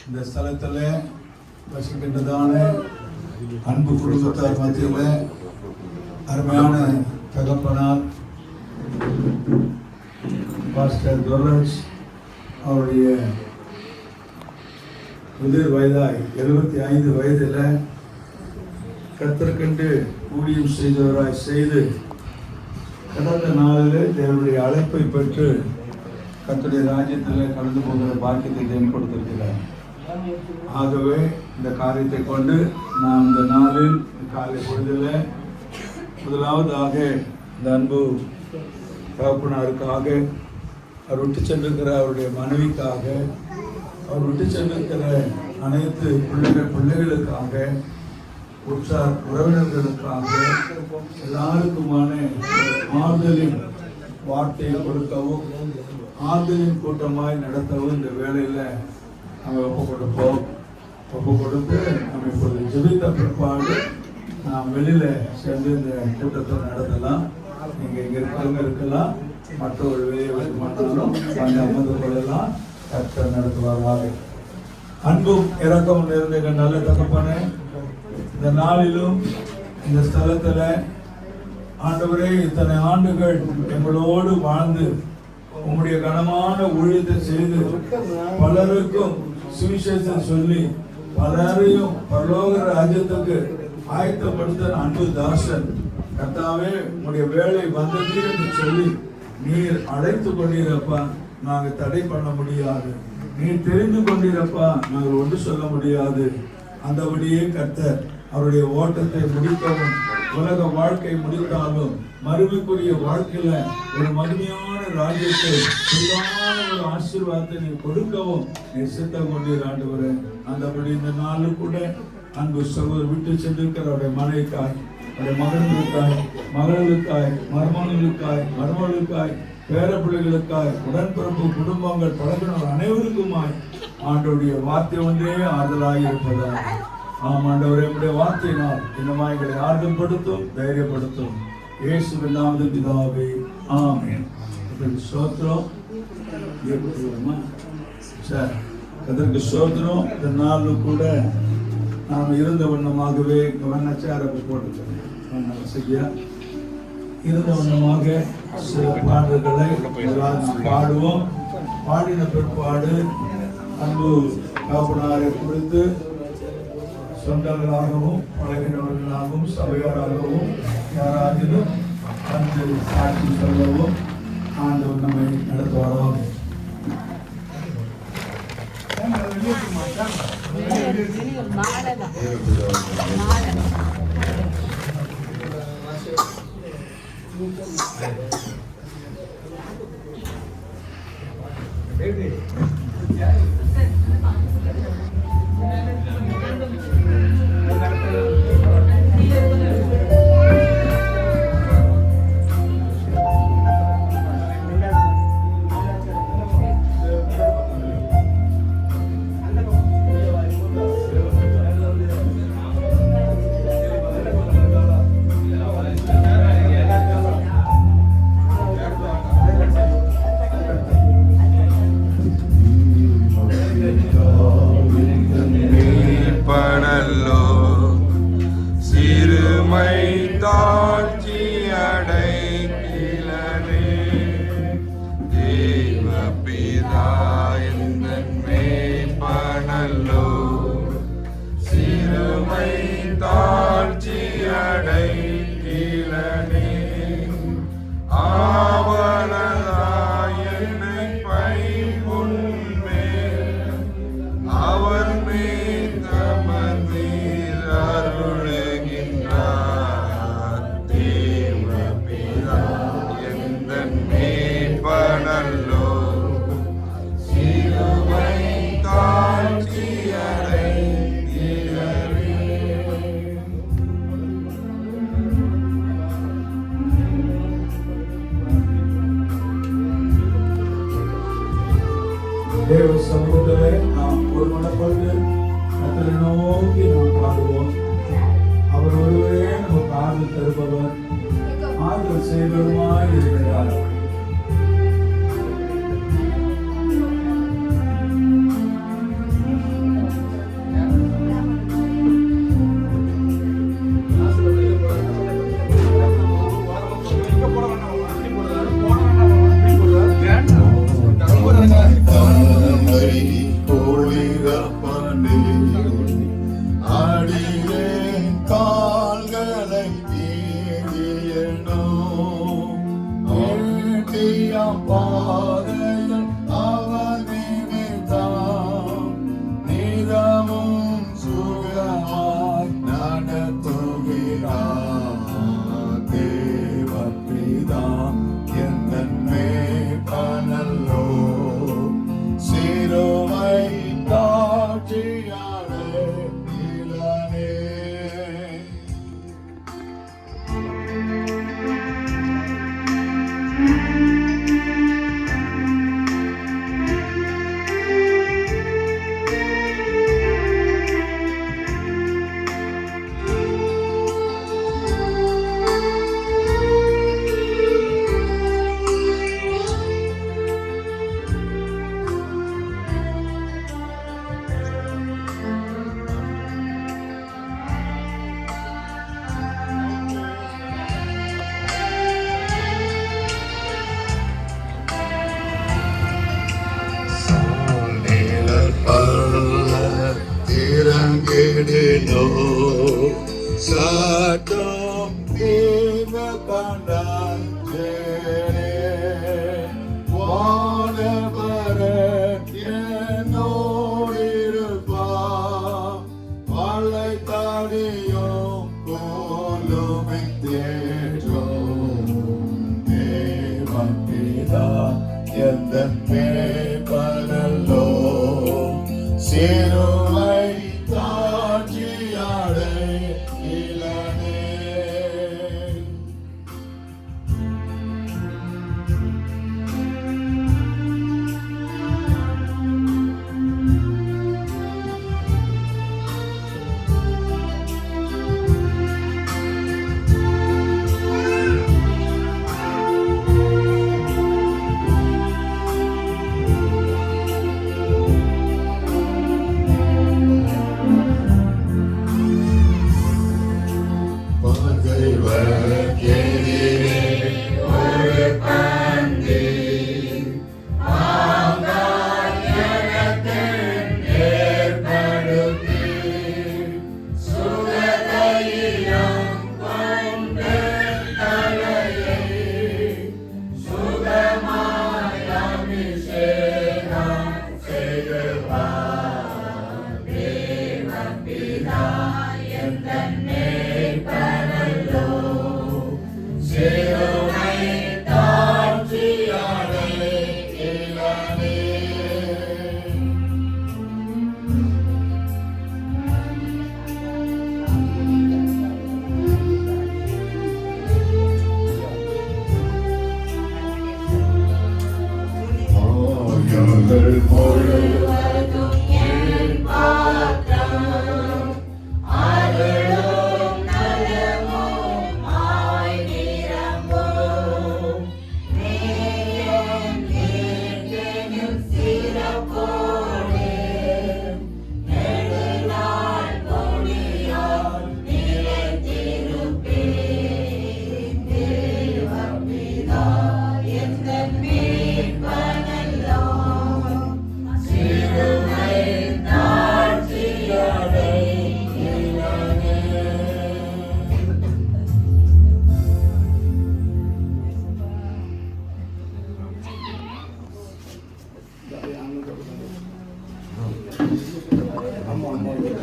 இந்த ஸ்தலத்தில் வசிக்கின்றதான அன்பு குடும்பத்தார் மத்தியில் அருமையான தகப்பனார் பாஸ்டர் துரராஜ் அவருடைய முதிர் வயதாய் 75 வயதில் கர்த்தருக்கென்று ஊழியம் செய்தவராய் செய்து கடந்த நாளில் தேவனுடைய அழைப்பை பெற்று கர்த்தருடைய ராஜ்யத்தில் கலந்து போகிற பாக்கியத்தை தேவன் கொடுத்திருக்கிறார். ஆகவே இந்த காரியத்தை கொண்டு நாம் இந்த நாளில் காலை பொழுதில் முதலாவதாக இந்த அன்பு தகப்பனாருக்காக அவர் விட்டு சென்றிருக்கிற அவருடைய மனைவிக்காக அவர் விட்டு சென்றிருக்கிற அனைத்து பிள்ளைகளுக்காக உற்றார் உறவினர்களுக்காக எல்லாருக்குமான ஆறுதலின் வார்த்தையை கொடுக்கவும் ஆறுதலின் கூட்டமாய் நடத்தவும் இந்த வேலையில் நம்ம ஒப்பு கொடுத்து நம்ம இப்பொழுது ஜெபித்த பிற்பாடு நாம் வெளியில் சேர்ந்து இந்த கூட்டத்தை நடத்தலாம். நீங்கள் இங்கே இருக்கிறவங்க இருக்கலாம், மற்ற ஒரு வெளியே மாட்டாலும் அந்த அமர்ந்து கொள்ளலாம். கர்த்தர் நடத்துவாராக. அன்பும் இறக்கம் நிறைந்த நல்ல தகப்பனே, இந்த நாளிலும் இந்த ஸ்தலத்தில் ஆண்டவரே இத்தனை ஆண்டுகள் எங்களோடு வாழ்ந்து உங்களுடைய கனமான ஊழியத்தை செய்து பலருக்கும் சுவிசேஷம் சொல்லி பலரையும் பரலோக ராஜ்யத்துக்கு ஆயத்தப்படுத்த அன்பு தாசன் கர்த்தாவே உங்களுடைய வேலை வந்தது என்று சொல்லி நீர் அழைத்து கொண்டீரப்பா, நாங்கள் தடை பண்ண முடியாது. நீர் தெரிந்து கொண்டீரப்பா, நாங்கள் ஒன்று சொல்ல முடியாது. அந்தபடியே கர்த்தர் அவருடைய ஓட்டத்தை முடிக்கவும் உலக வாழ்க்கை முடித்தாலும் மறுமைக்குரிய வாழ்க்கையில ஒரு மகிமையான ராஜ்யத்தை ஒரு ஆசீர்வாதத்தை நீ கொடுக்கவும் நீ சித்தம் கொண்டீர் ஆண்டவரே. அந்தபடி இந்த நாளில் கூட அன்பு சகோதரர் விட்டு சென்றிருக்கிற அவருடைய மனைவிக்காய், அவருடைய மகன்களுக்காய், மகளுக்காய், மருமகளுக்காய், பேர பிள்ளைகளுக்காய், உடன்பிறப்பு குடும்பங்கள் பழகினவர் அனைவருக்குமாய் ஆண்டவருடைய வார்த்தை ஒன்றே ஆறுதலாக இருப்பதாக. ஆம் ஆண்டவரே, உடைய வார்த்தையினால் இன்னமா எங்களை ஆறுதல்படுத்தும், தைரியப்படுத்தும். இயேசுவின் நாமத்தில் பிதாவே, ஆமென். ஸ்தோத்திரம். அதற்கு ஸ்தோத்திரம். இந்த நாளில் கூட நாம் இருந்த வண்ணமாகவே கவனச்சாரத்தை போட்டுக்கிறோம். செய்ய இருந்த வண்ணமாக சில பாடல்களை பாடுவோம். பாடின பிற்பாடு அன்பு காப்பனாரை குறித்து சொந்தங்களாகவும் பழகினவர்களாகவும் சபையாராகவும் யாராகிலும் வந்து சாட்சி சொல்லவும் ஆண்டவர் நம்மை நடத்துவாராக. தேவ சமூகத்திலே நாம் ஒரு மனப்பட்டு கர்த்தரை நோக்கி நாம் பாடுவோம். அவர் ஒருவரே நமக்கு ஆறுதல் தருபவர், ஆறுதல் செய்வருமாய் இருக்கிறார். no Satam Deva Kandante Wanavara Yenodirupa Valai Tadiyom Kolumiktejo Deva Pida Yendan Me Panalo Siruvai Tajiyade Ilane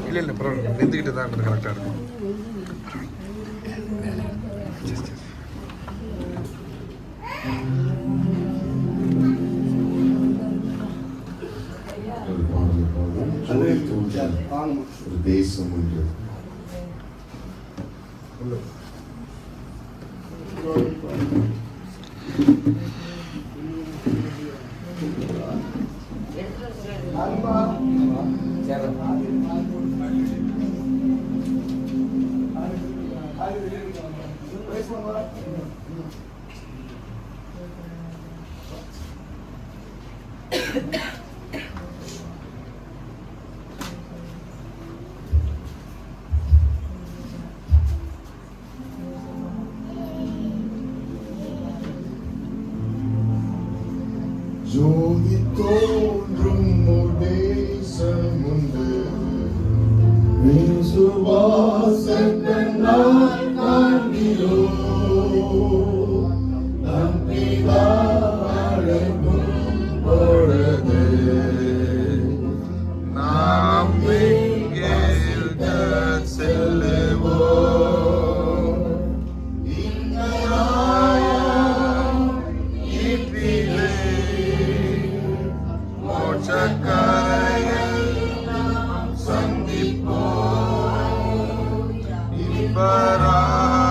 இல்லை பரவாயில்ல நிறுத்திக்கிட்டு தான் கரெக்டாக இருக்கும். ஒரு தேசம் உண்டு. ஜோதி தோன்றும் தேசமுண்டு சுவாசத்தால் காண்கிறோ நம் பிதா அழைக்கும் பொழுது நாம் எங்கே செல்லுவோம். இந்த ராயம் இப்பிலே மோட்சக்கரையில் நாம் சந்திப்போம். இன்பராய்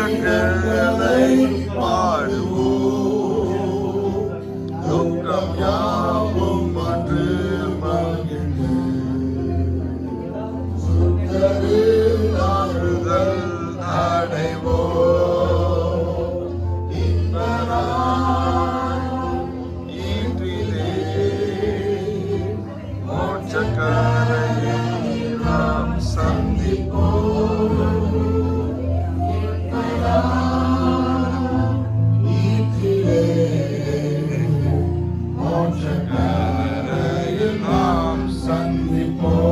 இரக்கங்களை பாடுவோம், துக்கம் யாவும் அன்று மகிழ்ந்து சுத்தரில் ஆறுதல் அடைவோம். இன்ப நாள் ஈற்றிலே மோட்சக்கரையை நாம் சந்திப்போம். மோட்சக்கரையில் நாம் சந்திப்போம்.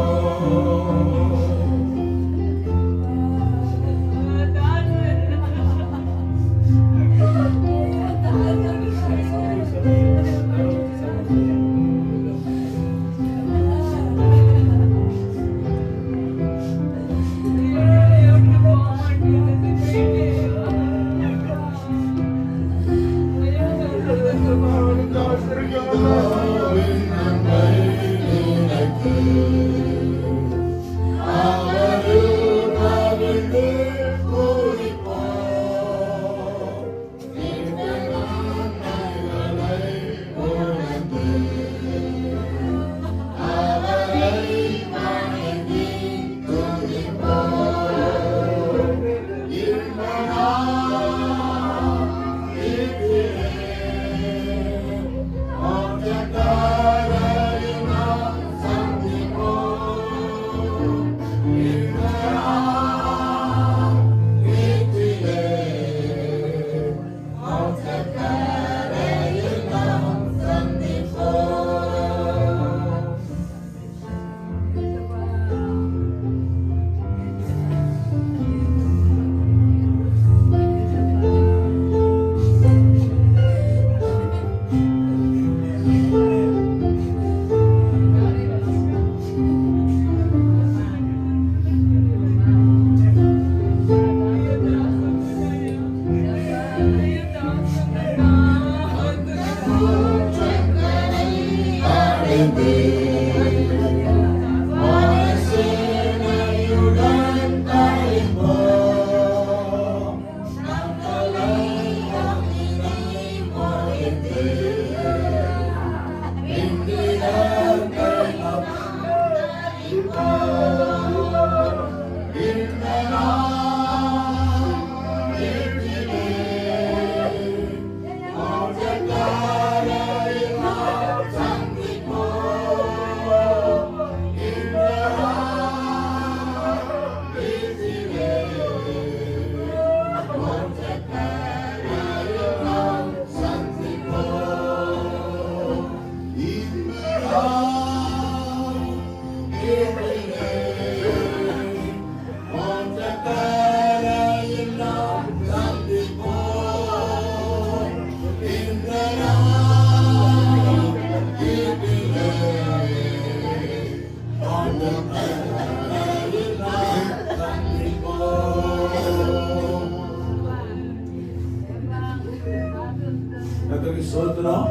சோத்திரம்.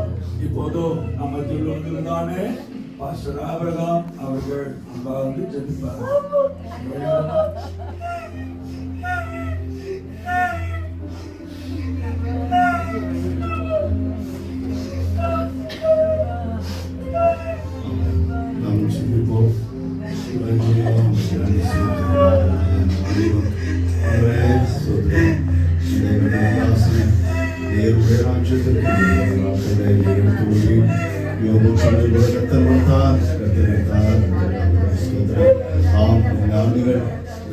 இப்போது நம்ம மத்தியில் வந்திருந்தானே பாஸ்டர் ஆபிரகாம் அவர்கள் அங்க வந்து ஜெபிப்பார். நாம் ஜெபிப்போம். தேவனுடைய ராஜ்யத்திற்கு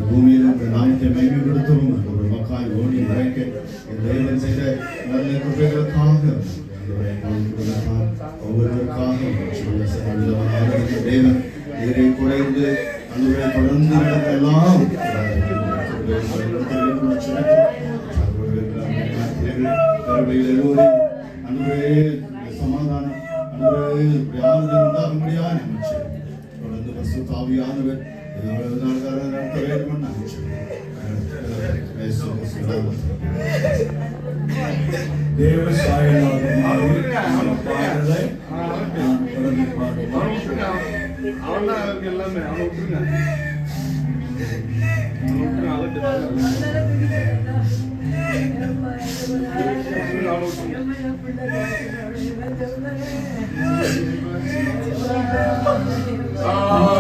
பூமியில் நாமத்தை மேம்படுத்தவும் ஒரு மக்கள் ஓடி உரைக்க தேவன் செய்த நல்ல குறைகளுக்காக ஒவ்வொருவருக்காக தேவன் இதை குறைந்து அந்த தொடர்ந்து நடக்கலாம் எல்லோரும் அன்பே சமாதானம் அன்பே ஆறுதல் உண்டாகும்படியாக நினைச்சு தொடர்ந்து பரிசுத்தாவியானவர் நடத்த வேண்டும் தேவ சாயலாக மாறி பாடலை தொடர்ந்து பாடுவோம். எல்லாமே அவனை விட்டுருங்க. 何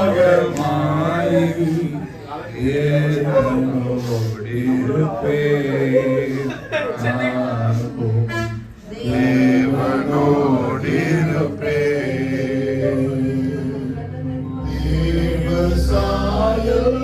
ஆகமாய் தேவனோடிருப்பேன் நானும் தேவனோடிருப்பேன். தேவசாயம்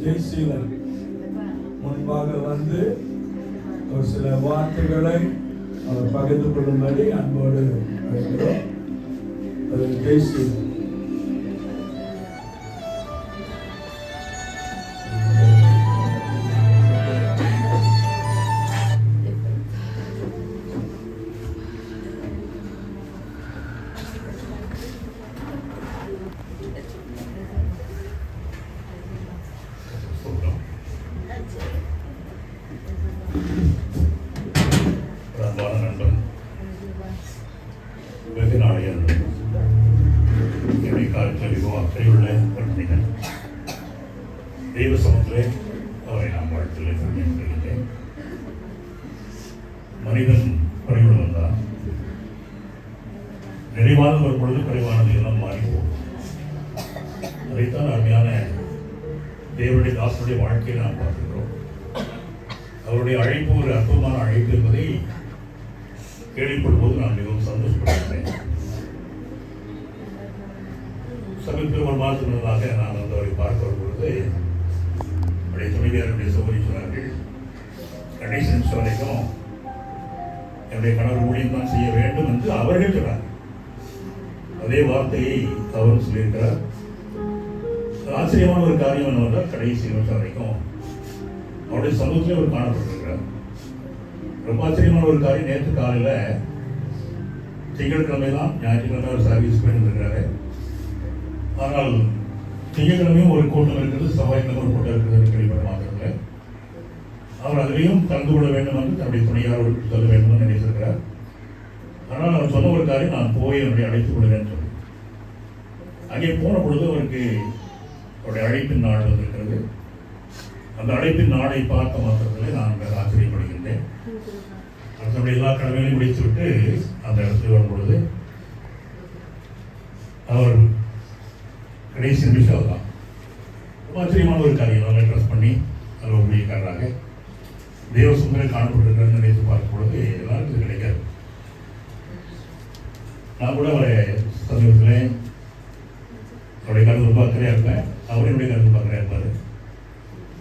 ஜெய்சீலன் முன்பாக வந்து ஒரு சில வார்த்தைகளை அவர் பகிர்ந்து கொள்ளும்படி அன்போடு அழைக்கிறோம். ஜெய்சீலன். அன்பான நண்பன் வெகு நாளைய என்னுடைய காலத்தில் மிகவும் அக்கறையுள்ள ஒரு மனிதன். தெய்வ சமத்திலே அவரை நான் வாழ்த்தில் சொல்லியிருக்கிறேன். மனிதன் குறைவுள்ளவன் தான். நிறைவானது ஒரு பொழுது குறைவானது எல்லாம் மாறி போகும். அதைத்தான் அருமையான தேவனுடைய தாசனுடைய வாழ்க்கையை நாம் பார்க்கிறோம். அவருடைய அழைப்பு ஒரு அற்புதமான அழைப்பு என்பதை கேள்விப்படும்போது நான் மிகவும் சந்தோஷப்படுகிறேன். சமீபத்தில் ஒரு மாதத்துக்கு முன்னதாக நான் வந்து அவரை பார்க்க வரும்பொழுது அவருடைய துணைவியாருடைய சகோதரி சொன்னார்கள், கடைசி நிமிஷம் வரைக்கும் என்னுடைய கணவர் ஊழியம் தான் செய்ய வேண்டும் என்று அவர்கள் சொன்னார். அதே வார்த்தையை அவரும் சொல்லியிருக்கிறார். ஆச்சரியமான ஒரு காரியம் என்னவென்றால் கடைசி நிமிஷம் வரைக்கும் அவருடைய சமூகத்தில் அவர் காணப்பட்டிருக்கிறார். ரொம்ப ஆச்சரியமான ஒரு காரியம், நேற்று காலையில் திங்கட்கிழமை தான், ஞாயிற்றுக்கிழமை ஒரு சர்வீஸ் போயிருந்திருக்கிறாரு. ஆனால் திங்கட்கிழமையும் ஒரு கூட்டம் இருக்கிறது, செவ்வாய்க்கிழமை ஒரு கூட்டம் இருக்கிறது கேள்விப்பட மாத்திரத்தில். அவர் அதிலையும் கலந்து கொள்ள வேண்டும் என்று தன்னுடைய துணையாரோடு சொல்ல வேண்டும் என்று நினைத்திருக்கிறார். ஆனால் அவர் சொன்ன ஒரு காரியம், நான் போய் என்னுடைய அழைத்துக் கொள்கிறேன் சொல்லி. அங்கே போன பொழுது அவருக்கு அவருடைய அழைப்பின் நாள் வந்திருக்கிறது. அந்த அழைப்பின் நாளை பார்த்த மாத்திரத்தில் நான் ஆச்சரியப்படுகின்றேன். தன்னுடைய எல்லா கடமைகளையும் முடித்துவிட்டு அந்த இடத்துல வரும் பொழுது அவர் கடைசி நிமிஷம் தான் ரொம்ப ஆச்சரியமான ஒரு காரியம். நல்லா ட்ரெஸ் பண்ணி அதில் ஊழியக்காரராக தேவ சுந்தரை காணப்பட்டிருக்கிறார் நினைத்து பார்க்கும் பொழுது எல்லாருக்கும் இது கிடைக்காது. நான் கூட அவரை சமீபத்தில் அவருடைய கருத்து ரொம்ப அக்கறையாக இருப்பேன், அவரும் என்னுடைய கருத்து அக்கறையாக இருப்பார்.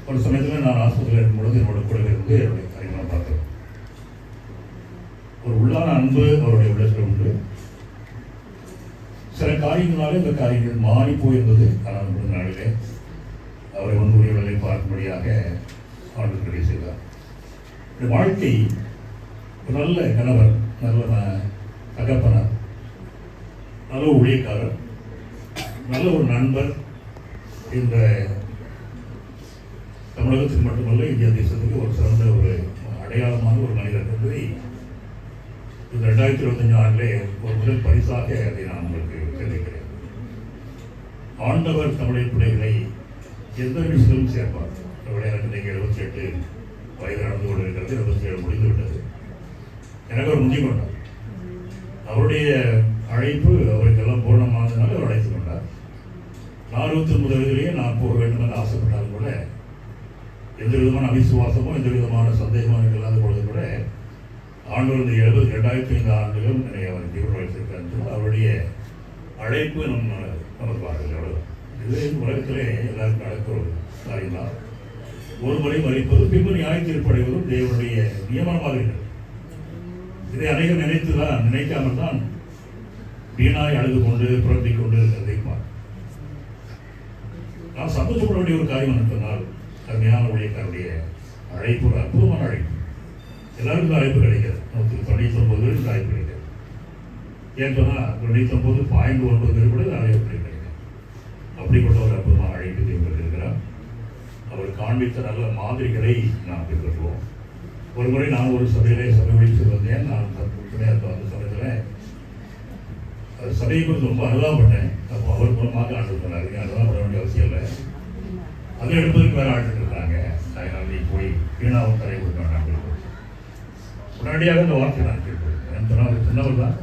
ஒரு சமயத்தில் நான் ஆஸ்பத்திரியில் இருக்கும்பொழுது என்னோட கூட இருந்து என்னுடைய காரியங்களை பார்த்தேன். ஒரு உள்ளான அன்பு அவருடைய உள்ளத்தில் உண்டு. சில காரியங்களாலே இந்த காரியங்கள் மாறி போயிருந்தது. ஆனால் அந்த நாளிலே அவரை வந்து உரியவர்களை பார்க்கும்படியாக ஆண்டு கிடை செய்தார். வாழ்க்கை ஒரு நல்ல கணவர், நல்ல தகப்பனர், நல்ல ஊழியக்காரர், நல்ல ஒரு நண்பர் இந்த தமிழகத்துக்கு மட்டுமல்ல இந்தியா தேசத்துக்கு ஒரு சிறந்த ஒரு அடையாளமான ஒரு மனிதர் என்பதை இந்த 2025 ஆண்டிலே ஒரு முதல் பரிசாக அதை நான் உங்களுக்கு தெரிவிக்கிறேன். ஆண்டவர் தமிழை பிள்ளைகளை எந்த விஷயத்திலும் சேர்ப்பார். எனக்கு நீங்கள் 78 வயது நடந்து கொண்டு இருக்கிறது, 27 முடிந்து விட்டது. எனக்கு அவர் முந்தி கொண்டார். அவருடைய அழைப்பு அவருக்கெல்லாம் பூர்ணமானதுனால அவர் அழைத்து கொண்டார். 49 வயதிலேயே நான் போக வேண்டும் என்று ஆசைப்பட்டாலும் கூட எந்த விதமான அவிசுவாசமோ எந்த விதமான சந்தேகமோ எனக்கு இல்லாத பொழுது கூட ஆண்டவர் இந்த 2005 ஆண்டுகள் நிறைய அவர் தீவிர வைத்திருக்கிறார். அவருடைய அழைப்பு நமக்கு பாருங்கள். அவ்வளோதான். இது உலகத்திலே எல்லாருக்கும் நடக்கிற ஒரு காரியம் தான். ஒரு முறை மறிப்பது பின்பு நியாய தீர்ப்படைவதும் தேவனுடைய நியமனமாக இருக்கிறது. இதை அநேகம் நினைக்காமல் தான் வீணாய் அழுது கொண்டு புரட்டிக் கொண்டு இருக்கிறதை நாம் சந்தோஷப்பட வேண்டிய ஒரு காரியம் என்று சொன்னால் அருமையான ஊழியக்காருடைய அழைப்பு ஒரு அற்புதமான அழைப்பு. எல்லாருக்கும் அழைப்பு கிடைக்காது. 199 பேருக்கு அழைப்பு கிடைக்காது. ஏன் சொன்னால் 99.9 பேர் கூட அழைப்பு கிடைக்காது. அப்படிப்பட்ட ஒரு அற்புதமான அழைப்பு தேவர்கள் இருக்கிறார். அவர் காண்பித்த நல்ல மாதிரிகளை நாம் பின்பற்றுவோம். ஒரு முறை நான் ஒரு சபை ஒழித்து வந்தேன். நான் அந்த சமயத்தில் சபையை குறித்து ரொம்ப அனுதாபப்பட்டேன். அப்போ அவர் மூலமாக ஆண்டு சொன்னார், அனுதாபப்பட வேண்டிய அவசியம் இல்லை, அதை எடுப்பதற்கு வேறு ஆண்டு இருக்கிறாங்க, அதனால் நீ போய் வீணாவும் தலை கொடுக்க வேண்டாம். உடனடியாக அந்த வார்த்தை நான் கேட்பேன். சொன்னால் சின்னவர் தான்,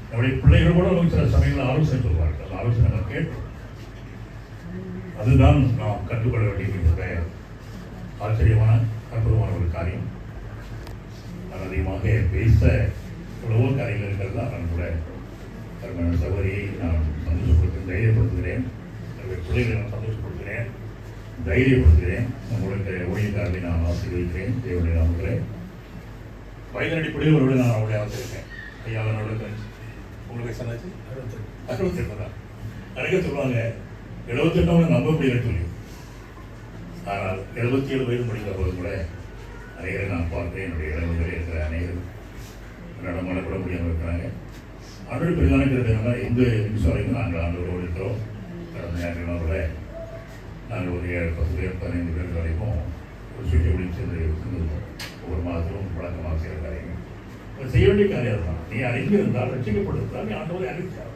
நம்முடைய பிள்ளைகள் கூட நமக்கு சில சமயங்கள் ஆலோசனை சொல்வார்கள். அந்த ஆலோசனை நான் கேட்போம். அதுதான் நாம் கற்றுக்கொள்ள வேண்டிய ஆச்சரியமான அற்புதமான ஒரு காரியம். நான் அதிகமாக பேச எவ்வளவோ காரியங்கள் இருக்கிறது. நான் கூட சகோதரியை நான் சந்தோஷப்படுத்த தைரியப்படுத்துகிறேன். என்னுடைய பிள்ளைகளை நான் சந்தோஷப்படுத்துகிறேன். தைரியப்படுத்துகிறேன். உங்களுக்கு ஊழியக்காரர்களை நான் ஆசீர்வதிக்கிறேன். தேவனுடைய நாமத்திலே வயதின் அடிப்படையில் ஒருவரை நான் அவளை ஆசிரியேன். ஐயா அவனோட உங்களுக்கு சொன்னாச்சு 68 தான். நிறைய சொல்லுவாங்க 78 நம்ப முடியலன்னு சொல்லி. ஆனால் 77 வயது முடிந்த போது கூட அநேகரை நான் பார்த்தேன். என்னுடைய இளவர்களே இருக்கிற அநேகர் நடமாட கூட முடியாமல் இருக்கிறாங்க. ஆண்டோடு பெரிதான இருக்கிறதுனால எந்த நிமிஷம் வரைக்கும் நாங்கள் ஆண்டோடு இருக்கிறோம். கடந்த ஞாயிற்றுக்கிழமை நாங்கள் ஒரு 10 பேர் 15 பேர் வரைக்கும் ஒரு சுற்றி ஒளி சேர்ந்து இருந்திருக்கோம். ஒவ்வொரு மாதத்திலும் வழக்கமாக செய்கிற காரியங்கள் செய்ய வேண்டிய காரியம் தான். நீ அறிந்திருந்தால் ரட்சிக்கப்பட்டிருந்தால் நீ ஆண்டவரை அறிவித்தார்.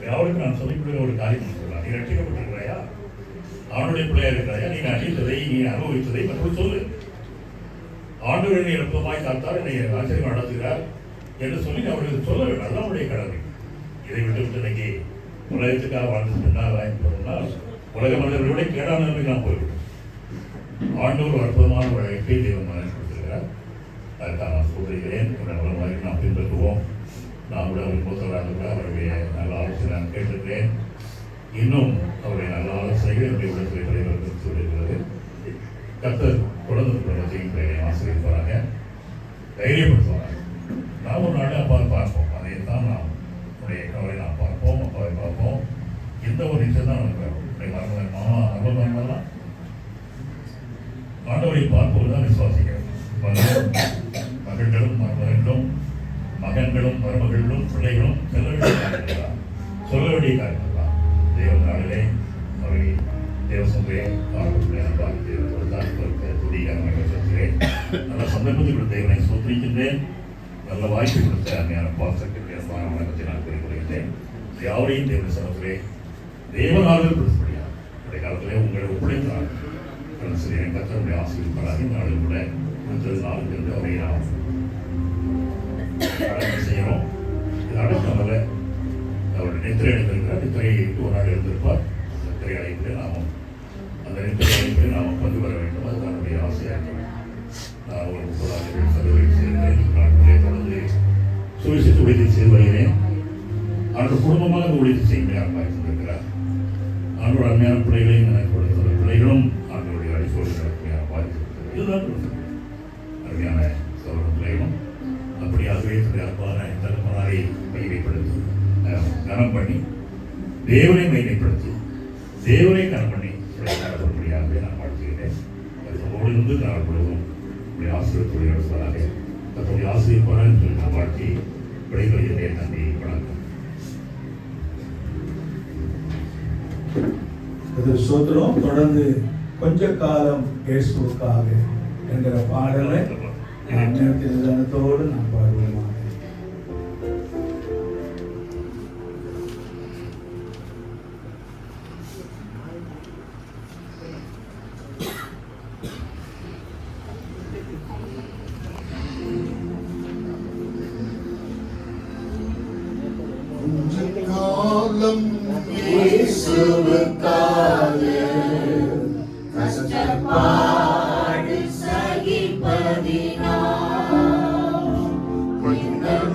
யாருக்கு நான் சொல்லிக்கூடிய ஒரு காரியம் சொல்லலாம். நீ ரட்சிக்கப்பட்டிருக்கிறாயா, அவனுடைய பிள்ளையா இருக்கிறாயா, நீ அறிந்ததை நீ அனுபவித்ததை மற்றும் சொல்லு. ஆண்டவர் என்னை எழுப்பமாய் காத்தார், என்னை ஆச்சரியம் நடத்துகிறார் என்று சொல்லி அவர்களுக்கு சொல்ல வேண்டும். அதுதான் அவருடைய கடமை. இதை விட்டு இன்னைக்கு உலகத்துக்காக வாழ்ந்துட்டுனா வாங்கிட்டோம்னா உலக மனிதர்களோட கேடான நிலைமைக்கு நான் போய்விடும். ஆண்டவர் ஒரு அற்புதமான உழைப்பை தெய்வம் கொடுத்திருக்கிறார். அதுக்காக நான் சொல்கிறேன். மாதிரி நாம் பின்பற்றுவோம். நான் கூட அவர் மூத்தவராக அவருடைய நல்ல ஆலோசனை நான் கேட்டிருக்கிறேன். இன்னும் அவருடைய நல்ல ஆலோசனைகள் என்னுடைய உடற்கலை தலைவர்கள் சொல்லியிருக்கிறது. கர்த்தர் தொடர்ந்து செய்கிற ஆசிரியப்பாங்க, தைரியப்படுத்துவாங்க. நாம் ஒரு நாள் அப்பாவை பார்ப்போம். அதை தான் நாம் உடைய கவலை நாம் பார்ப்போம், அப்பாவை பார்ப்போம். இந்த ஒரு நிச்சயம் தான் நமக்கு வரும். மரணம் ஆண்டவரை பார்ப்போது தான் விசுவாசிக்கிறோம். மகன்களும் மருமகன்களும் மகன்களும் மருமகளும் பிள்ளைகளும் சொல்ல வேண்டிய காரியங்கள் தான். தேவ நாளிலே அவரை தேவசந்தையை துதிக்கிறேன். நல்ல சந்தர்ப்பத்தில் கொடுத்த தேவனை சோதரிக்கின்றேன். நல்ல வாய்ப்பு கொடுத்த அருமையான பாசத்திற்கு வணக்கத்தை நான் கூறிக்கொள்கின்றேன். யாவரையும் தேவ சமத்திலே தேவனாளர்கள் கொடுத்தபடியாக இந்த காலத்திலே உங்களை ஒப்படைத்தார். கத்தருடைய ஆசீர்வாதமாக இந்த நாளில் கூட அடுத்தது நாளுக்கு இருந்து அவரை நாம் அடக்கம் செய்கிறோம். இது அடக்கம் அல்ல, அவருடைய நித்திரை அடைந்திருக்கிறார். நித்திரையை ஒரு நாள் எழுந்திருப்பார். நித்திரை அடைப்பிலே நாமும் அந்த நித்திரை அடைப்பிலே நாம் பங்கு பெற வேண்டும். அது தன்னுடைய ஆசையாக இருக்கிறேன். நான் ஒரு 30 சதவீதம் செய்கிறேன். நாட்களே தொடர்ந்து சுவிசேஷ ஊழியத்தை செய்து வருகிறேன். அவருடைய குடும்பமாக ஊழியத்தை செய்ய ஆரம்பித்திருக்கிறார். அவருடைய அருமையான பிள்ளைகளையும் எனக்கு கொடுத்த பிள்ளைகளும் அவர்களுடைய அடிப்படையில் அருமையான பாதித்திருக்கிறது. இதுதான் அருமையான சோழ பிள்ளைகளும் அப்படியாகவே அன்பான தலைமுறை மையப்படுத்தி கனம் பண்ணி தேவனை மையப்படுத்தி தேவனை கனம் பண்ணி நடத்தபடியாகவே நான் வாழ்த்துகிறேன். இருந்து நான் முழுவதும் உடைய ஆசிரியத்துடைய நடத்துவதாக தன்னுடைய ஆசிரியப்பாக சொல்லி நான் வாழ்த்தி விடைபெறுகிறேன். நன்றி, வணக்கம். சோத்திரம். தொடர்ந்து கொஞ்ச காலம் இயேசுவுக்காக என்கிற பாடலை நிறுத்தினதோடு நான் பாடுவோம். கஷ்டப்பாடு சகிப்பதினால்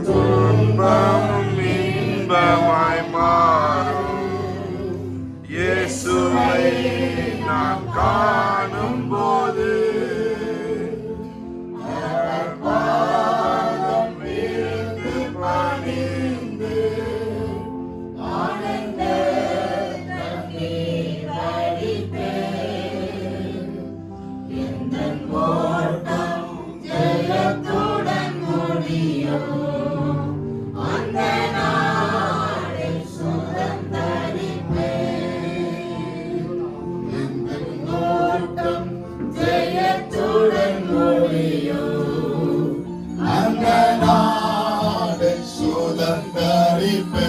துன்பம் இன்பமாய் மாறும். இயேசுவை நான் காணும் போது பாதம் விழுந்து பணிந்து ஆனந்த கண்ணீர் வடிப்பேன். எந்தன் ஓட்டம் ஜெயத்துடன் முடியும். அந்த நாளில் சுதந்தரிப்பேன். எந்தன் ஓட்டம் ஜெயத்துடன் முடியும். அந்த நாளில் சுதந்தரிப்பேன்.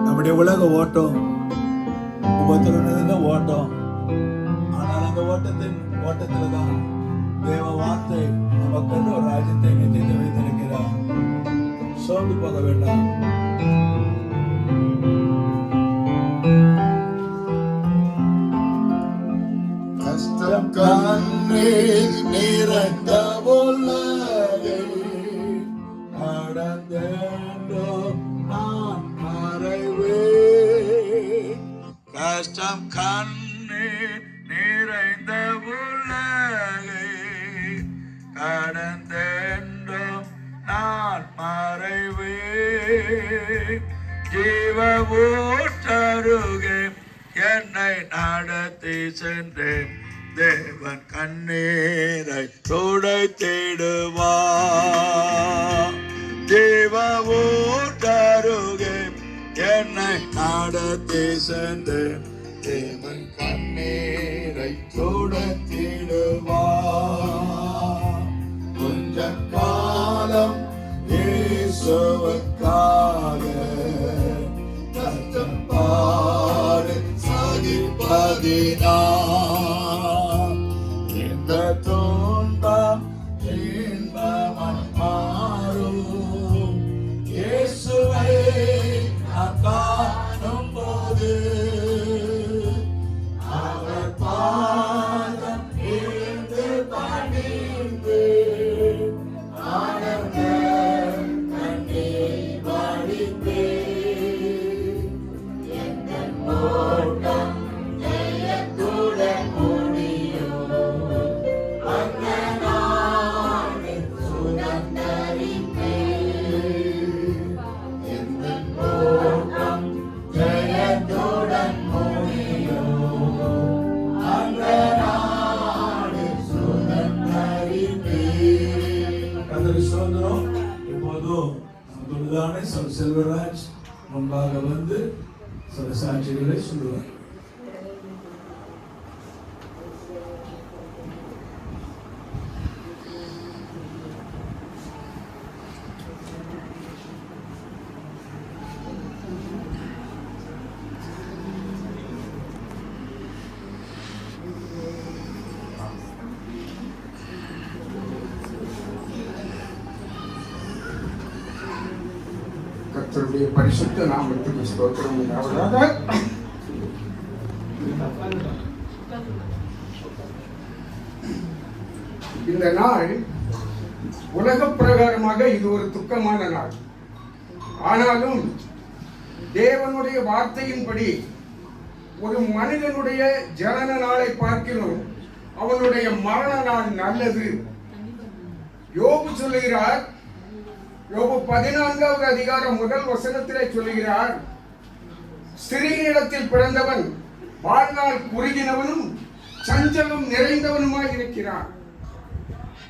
நம்முடைய உலக ஓட்டம் ஒவ்வொருத்தருடைய ஓட்டம். ஆனால் அந்த ஓட்டத்தில் தான் தேவ வார்த்தை நமக்கு ஒரு ராஜ்யத்தை நிச்சயித்து வைத்திருக்கிறார். சோர்ந்து போக வேண்டாம். கஷ்டம் கண்ணீர் நிறைந்த உள்ளதை கடந்தேண்டோ நான் கஷ்டம் கண்ணீர் நிறைந்த உலகை கடந்தென்றும் நான் மறைவே ஜீவ ஊற்றருகே என்னை நடத்தி சென்றேன் தேவன் கண்ணீரை துடைத்திடுவார் ஜீவ ஊற்றருகே என்னை நடத்தி சென்றேன் தேவன் கண்ணீரை துடைத்திடுவார் கொஞ்ச காலம் இயேசுவுக்காக கஷ்டப்பாடு சகிப்பதினார் இந்த துன்பம் இன்பமாய் மாறும் இயேசுவை நான் காணும் போது அவர் பாதம் இருந்து பணிந்து ஆனந்த கண்ணீர் வடித்தேன் எந்தன் ஓட்டம் ஜெயத்துடன் முடியும் அந்த நாளில் சுதந்தரிப்பேன் எந்தன் ஓட்டம் ஜெயத்துடன் முடியும் அந்த நாளில் சுதந்தரிப்பேன். கர்த்தருக்கு ஸ்தோத்திரம். இப்போதும் நமதுதான செல்வராஜ் முன்பாக வந்து சில சாட்சிகளை சொல்லுவார். கர்த்தருடைய பரிசுத்த நாமத்துக்கு ஸ்தோத்திரம் உண்டாவதாக. இந்த நாள் உலக பிரகாரமாக இது ஒரு துக்கமான நாள். ஆனாலும் தேவனுடைய வார்த்தையின்படி ஒரு மனிதனுடைய ஜனன நாளை பார்க்கிறோம் அவனுடைய மரண நாள் நல்லது. யோபு சொல்லுகிறார், யோபு 14வது அதிகாரம் 1 வசனத்திலே சொல்லுகிறார், ஸ்திரீனிடத்தில் பிறந்தவன் வாழ்நாள் குறுகினவனும் சஞ்சலம் நிறைந்தவனுமாய் இருக்கிறான்.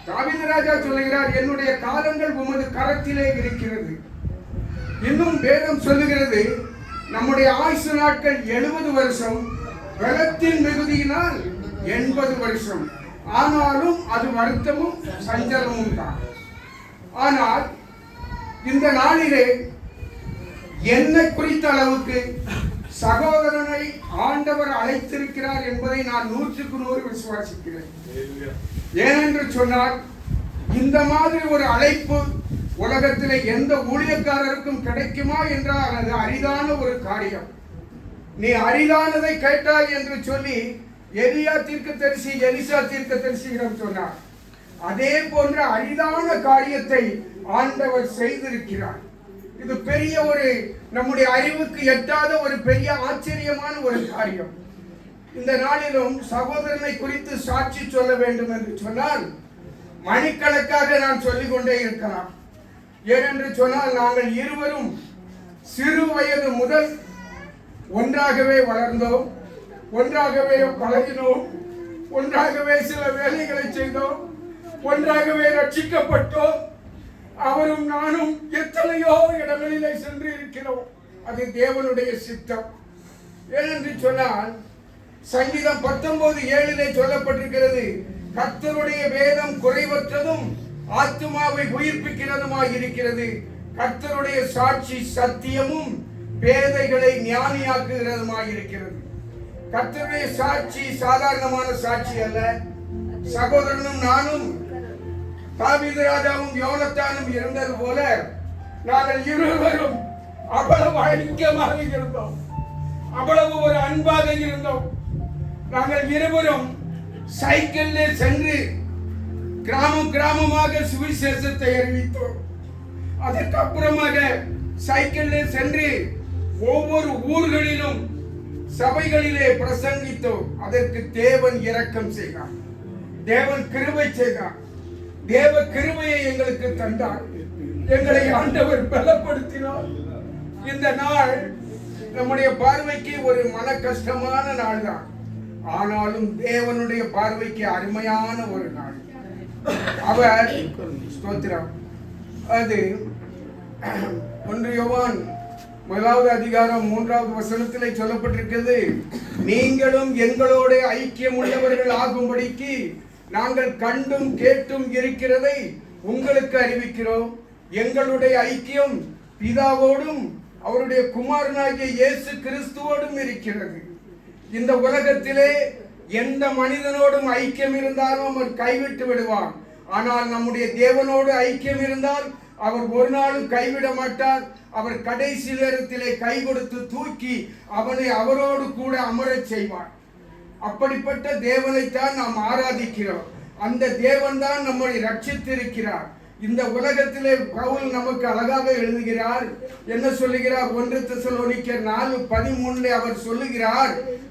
தாவீது ராஜா சொல்லுகிறார், என்னுடைய காலங்கள் உமது கரத்திலே இருக்கிறது. இன்னும் வேதம் சொல்லுகிறது, நம்முடைய ஆயுசு நாட்கள் 70 வருஷம், பலத்தின் மிகுதியினால் 80 வருஷம். ஆனாலும் அது வருத்தமும் சஞ்சலமும் தான். ஆனால் இந்த நாளிலே என்னை குறித்த அளவுக்கு சகோதரனை ஆண்டவர் அழைத்திருக்கிறார் என்பதை நான் 100க்கு 100 விசுவாசிக்கிறேன். ஏனென்று சொன்னால் இந்த மாதிரி ஒரு அழைப்பு உலகத்திலே எந்த ஊழியக்காரருக்கும் கிடைக்குமா என்றால் அது அரிதான ஒரு காரியம். நீ அரிதானதை கேட்டாய் என்று சொல்லி எலியா தீர்க்கதரிசி எலிசா தீர்க்கதரிசியிடம் சொன்னார். அதே போன்ற அரிதான காரியத்தை ஆண்டவர் செய்திருக்கிறார். இது பெரிய ஒரு நம்முடைய அறிவுக்கு எட்டாத ஒரு பெரிய ஆச்சரியமான ஒரு காரியம். இந்த நாளிலும் சகோதரனை குறித்து சாட்சி சொல்ல வேண்டும் என்று சொன்னால் மணிக்கணக்காக நான் சொல்லிக் கொண்டே இருக்கலாம். ஏனென்று சொன்னால் நாங்கள் இருவரும் சிறு வயது முதல் ஒன்றாகவே வளர்ந்தோம், ஒன்றாகவே பழகினோம், ஒன்றாகவே சில வேலைகளை செய்தோம், ஒன்றாகவே ரட்சிக்கப்பட்டோம். அவரும் நானும் எத்தனையோ இடங்களிலே சென்று இருக்கிறோம். அது தேவனுடைய சித்தம். ஏனென்று சொன்னால் சங்கீதம் 19:7 சொல்லப்பட்டிருக்கிறது, கர்த்தருடைய வேதம் குறைவற்றதும் ஆத்துமாவை உயிர்ப்பிக்கிறதுமாய் இருக்கிறது. கர்த்தருடைய சாட்சி சத்தியமும் பேதைகளை ஞானியாக்குகிறதுமாய் இருக்கிறது. கர்த்தருடைய சாட்சி சாதாரணமான சாட்சி அல்ல. சகோதரனும் நானும் தாவீது ராஜாவும் யோனத்தானும் இருந்தது போல நாங்கள் இருவரும் அவ்வளவு ஐக்கியமாக இருந்தோம், அவ்வளவு ஒரு அன்பாக இருந்தோம். நாங்கள் இருவரும் சைக்கிளில் சென்று கிராமம் கிராமமாக சுவிசேஷத்தை அறிவித்தோம். அதற்கப்புறமாக சைக்கிளில் சென்று ஒவ்வொரு ஊர்களிலும் சபைகளிலே பிரசங்கித்தோம். அதற்கு தேவன் இரக்கம் செய்தார், தேவன் கிருபை செய்தார், தேவ கிருபையை எங்களுக்கு தந்தார், எங்களை ஆண்டவர் பலப்படுத்தினார். இந்த நாள் நம்முடைய பார்வைக்கு ஒரு மன கஷ்டமான நாள் தான், ஆனாலும் தேவனுடைய பார்வைக்கு அருமையான ஒரு நாள். அவர் ஸ்தோத்திரம். அது 1 யோவான் 1வது அதிகாரம் 3வது வசனத்திலே சொல்லப்பட்டிருக்கிறது, நீங்களும் எங்களோட ஐக்கியம் உள்ளவர்கள் ஆகும்படிக்கு நாங்கள் கண்டும் கேட்டும் இருக்கிறதை உங்களுக்கு அறிவிக்கிறோம். எங்களுடைய ஐக்கியம் பிதாவோடும் அவருடைய குமாரனாகிய இயேசு கிறிஸ்துவோடும் இருக்கிறது. இந்த உலகத்திலே எந்த மனிதனோடும் ஐக்கியம் இருந்தாலும் அவன் கைவிட்டு விடுவான். ஆனால் நம்முடைய தேவனோடு ஐக்கியம் இருந்தால் அவர் ஒரு நாளும் கைவிட மாட்டார். அவர் கடைசி நேரத்திலே கை கொடுத்து தூக்கி அவனை அவரோடு கூட அமரச் செய்வார். அப்படிப்பட்ட தேவனைத்தான் நாம் ஆராதிக்கிறோம். அந்த தேவன் தான் நம்மை ரட்சித்திருக்கிறார். இந்த உலகத்திலே பவுல் நமக்கு அழகாக எழுதுகிறார். என்ன சொல்லுகிறார்? 1 தெசலோனிக்கர் 4:13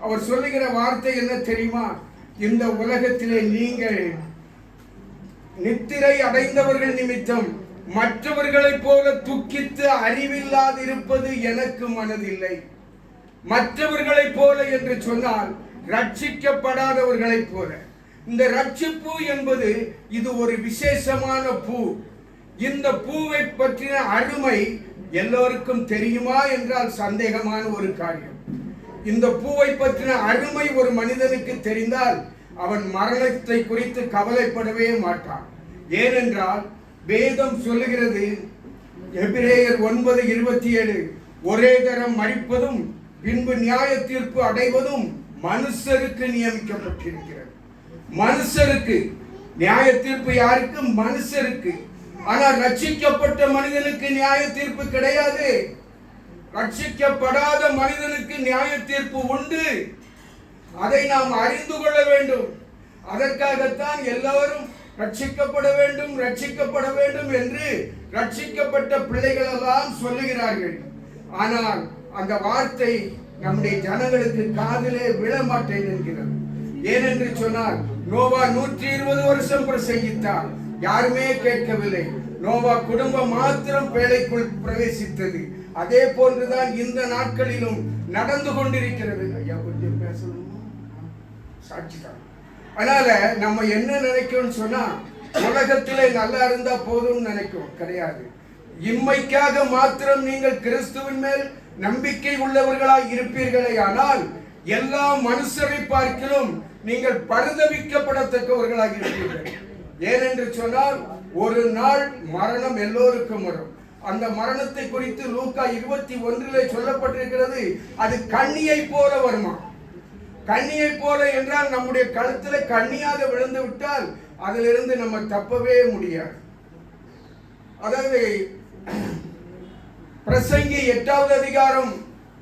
அவர் சொல்லுகிற வார்த்தை என்ன தெரியுமா? இந்த உலகத்திலே நீங்கள் நித்திரை அடைந்தவர்கள் நிமித்தம் மற்றவர்களைப் போல துக்கித்து அறிவில்லாதிருப்பது எனக்கு மனதில்லை. மற்றவர்களைப் போல என்று சொன்னால் ரட்சிக்கப்படாதவர்களைப் போல. இந்த ரட்சிப்பு என்பது இது ஒரு விசேஷமான பூ. இந்த பூவை பற்றின அருமை எல்லோருக்கும் தெரியுமா என்றால் சந்தேகமான ஒரு காரியம். இந்த பூவை பற்றின அருமை ஒரு மனிதனுக்கு தெரிந்தால் அவன் மரணத்தை குறித்து கவலைப்படவே மாட்டான். ஏனென்றால் வேதம் சொல்லுகிறது, எபிரேயர் 9:27, ஒரே தரம் மரிப்பதும் பின்பு நியாய தீர்ப்பு அடைவதும் மனுஷருக்கு நியமிக்கப்பட்டிருக்கிறது. மனுஷருக்கு நியாய தீர்ப்பு யாருக்கு? மனுஷருக்கு. ஆனால் ரட்சிக்கப்பட்ட மனிதனுக்கு நியாய தீர்ப்பு கிடையாது. ரட்சிக்கப்படாத மனிதனுக்கு நியாய தீர்ப்பு உண்டு. அதை நாம் அறிந்து கொள்ள வேண்டும். அதற்காகத்தான் எல்லாரும் ரட்சிக்கப்பட வேண்டும், ரட்சிக்கப்பட வேண்டும் என்று ரட்சிக்கப்பட்ட பிள்ளைகள் எல்லாம் சொல்லுகிறார்கள். ஆனால் அந்த வார்த்தை நம்முடைய ஜனங்களுக்கு காதிலே விழமாட்டேன் என்கிறது. ஏனென்று சொன்னால் நோவா 120 வருஷம் பிரசங்கித்தார், யாருமே கேட்கவில்லை. நோவா குடும்பம் மாத்திரம் பேழைக்குள் பிரவேசித்தது. அதே போன்றுதான் இந்த நாட்களிலும் நடந்து கொண்டிருக்கிறது. ஐயா கொஞ்சம் பேசணும், சாட்சிதான். அதனால நம்ம என்ன நினைக்கணும்னு சொன்னா, உலகத்திலே நல்லா இருந்தா போதும் நினைக்கும் கிடையாது. இம்மைக்காக மாத்திரம் நீங்கள் கிறிஸ்துவின் மேல் நம்பிக்கை உள்ளவர்களாய் இருப்பீர்களே ஆனால் எல்லா மனுஷரை பார்க்கிலும் நீங்கள் பரிதபிக்கப்படத்தக்கவர்களாக இருப்பீர்கள். ஏனென்று சொன்னால் ஒரு நாள் மரணம் எல்லோருக்கும் வரும். அந்த மரணத்தை குறித்து லூக்கா 21 சொல்லப்பட்டிருக்கிறது, அது கண்ணியை போல வருமா. கண்ணியை போல என்றால் நம்முடைய கழுத்துல கண்ணியாக விழுந்து விட்டால் அதிலிருந்து நம்ம தப்பவே முடியாது. அதாவது பிரசங்கி 8வது அதிகாரம்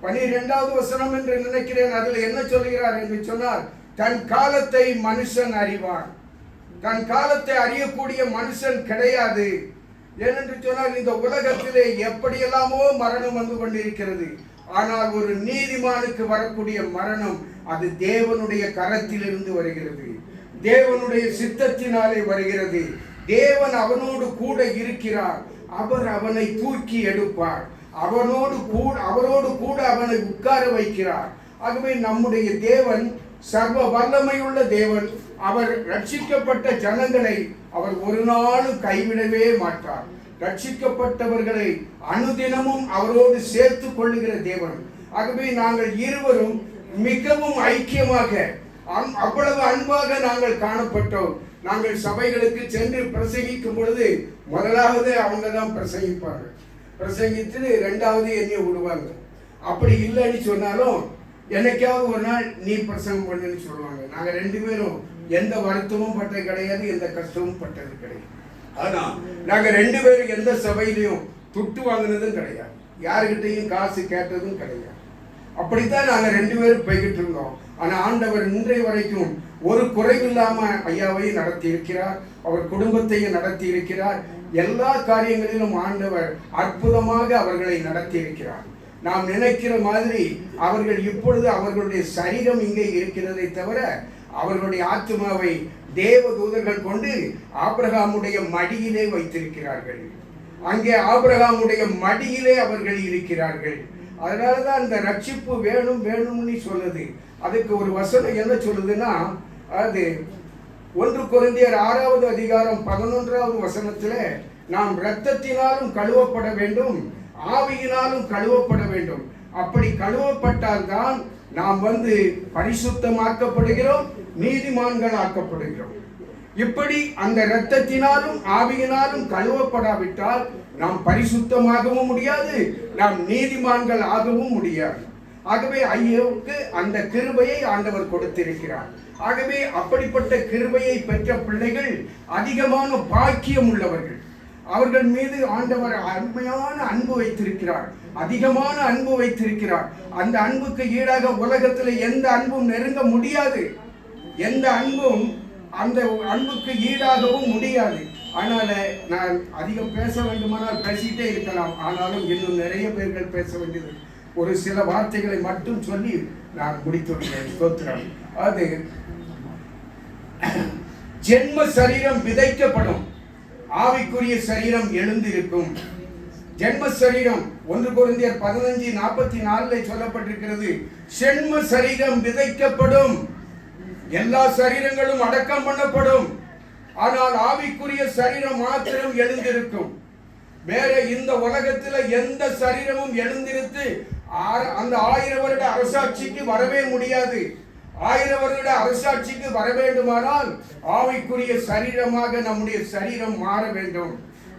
12வது வசனம் என்று நினைக்கிறேன். அதில் என்ன சொல்கிறார் என்று சொன்னால், தன் காலத்தை மனுஷன் அறிவான். தன் காலத்தை அறியக்கூடிய மனுஷன் கிடையாது. ஏனென்று சொன்னால் இந்த உலகத்திலே எப்படியெல்லாமோ மரணம் வந்து கொண்டிருக்கிறது. ஆனால் ஒரு நீதிமானுக்கு வரக்கூடிய மரணம் அது தேவனுடைய கரத்திலிருந்து வருகிறது, தேவனுடைய சித்தத்தினாலே வருகிறது. தேவன் அவனோடு கூட இருக்கிறார். அவர் அவனை தூக்கி எடுப்பார், அவரோடு கூட அவனை உட்கார வைக்கிறார். ஆகவே நம்முடைய தேவன் சர்வ வல்லமையுள்ள தேவன். அவர் ரட்சிக்கப்பட்ட ஜனங்களை அவர் ஒரு நாளும் கைவிடவே மாட்டார். ரட்சிக்கப்பட்டவர்களை அனுதினமும் அவரோடு சேர்த்து கொள்ளுகிற தேவன். ஆகவே நாங்கள் இருவரும் மிகவும் ஐக்கியமாக, அவ்வளவு அன்பாக நாங்கள் காணப்பட்டோம். நாங்கள் சபைகளுக்கு சென்று பிரசங்கிக்கும் பொழுது முதலாவது அவங்க தான் பிரசங்கிப்பார்கள். பிரசங்கித்து 2வது என்னைய விடுவாங்க. அப்படி இல்லைன்னு சொன்னாலும் என்னைக்காவது ஒரு நாள் நீ பிரசங்கம் பண்ணுன்னு சொல்லுவாங்க. நாங்கள் 2 பேரும் எந்த வருத்தமும் பட்டது கிடையாது, எந்த கஷ்டமும் பட்டது கிடையாது. ஆனால் நாங்கள் 2 பேரும் எந்த சபையிலையும் துட்டு வாங்கினதும் கிடையாது, யாருக்கிட்டையும் காசு கேட்டதும் கிடையாது. அப்படித்தான் நாங்கள் 2 பேரும் போய்கிட்டு இருந்தோம். ஆனால் ஆண்டவர் இன்றைய வரைக்கும் ஒரு குறைவில்லாம ஐயாவையும் நடத்தி இருக்கிறார், அவர் குடும்பத்தையும் நடத்தி இருக்கிறார். எல்லா காரியங்களிலும் ஆண்டவர் அற்புதமாக அவர்களை நடத்தி இருக்கிறார். நாம் நினைக்கிற மாதிரி அவர்கள் இப்பொழுது அவர்களுடைய சரீரம் இங்கே இருக்கிறதை தவிர அவர்களுடைய ஆத்துமாவை தேவ தூதர்கள் கொண்டு ஆபிரகாமுடைய மடியிலே வைத்திருக்கிறார்கள். அங்கே ஆபிரகாமுடைய மடியிலே அவர்கள் இருக்கிறார்கள். அதனாலதான் அந்த ரட்சிப்பு வேணும் வேணும்னு சொல்லுது. அதுக்கு ஒரு வசனம் என்ன சொல்லுதுன்னா, அது 1 கொரிந்தியர் 6வது அதிகாரம் 11வது வசனத்துல, நாம் இரத்தத்தினாலும் கழுவப்பட வேண்டும், ஆவியினாலும் கழுவப்பட வேண்டும். அப்படி கழுவப்பட்டால் தான் நாம் பரிசுத்தமாக்கப்படுகிறோம், நீதிமான்கள் ஆக்கப்படுகிறோம். இப்படி அந்த இரத்தத்தினாலும் ஆவியினாலும் கழுவப்படாவிட்டால் நாம் பரிசுத்தமாகவும் முடியாது, நாம் நீதிமான்கள் ஆகவும் முடியாது. ஆகவே ஐயோவுக்கு அந்த கிருபையை ஆண்டவர் கொடுத்திருக்கிறார். ஆகவே அப்படிப்பட்ட கிருபையை பெற்ற பிள்ளைகள் அதிகமான பாக்கியம் உள்ளவர்கள். அவர்கள் மீது ஆண்டவர் அருமையான அன்பு வைத்திருக்கிறார், அதிகமான அன்பு வைத்திருக்கிறார். அந்த அன்புக்கு ஈடாக உலகத்தில் எந்த அன்பும் நெருங்க முடியாது, எந்த அன்பும் அந்த அன்புக்கு ஈடாகவும் முடியாது. அதனால நான் அதிகம் பேச வேண்டுமானால் பேசிட்டே இருக்கலாம், ஆனாலும் இன்னும் நிறைய பேர்கள் பேச வேண்டியது. ஒரு சில வார்த்தைகளை மட்டும் சொல்லி நான் முடித்துள்ளேன். ஸ்தோத்திரம். அது ஜென்ம சரீரம் விதைக்கப்படும், ஆவிக்குரிய சரீரம் எழுந்திருக்கும். ஜென்ம சரீரம் 1 கொரிந்தியர் 15:44 சொல்லப்பட்டிருக்கிறது. ஜென்ம சரீரம் விதைக்கப்படும், எல்லா சரீரங்களும் அடக்கம் பண்ணப்படும், ஆனால் ஆவிக்குரிய சரீரம் மாத்திரம் எழுந்திருக்கும். வேற இந்த உலகத்தில் எந்த சரீரமும் எழுந்திருத்து அந்த 1000 வருட அரசாட்சிக்கு வரவே முடியாது. 1000 வருட அரசாட்சிக்கு வர வேண்டுமானால் ஆவிக்குரிய சரீரமாக நம்முடைய சரீரம் மாற வேண்டும்,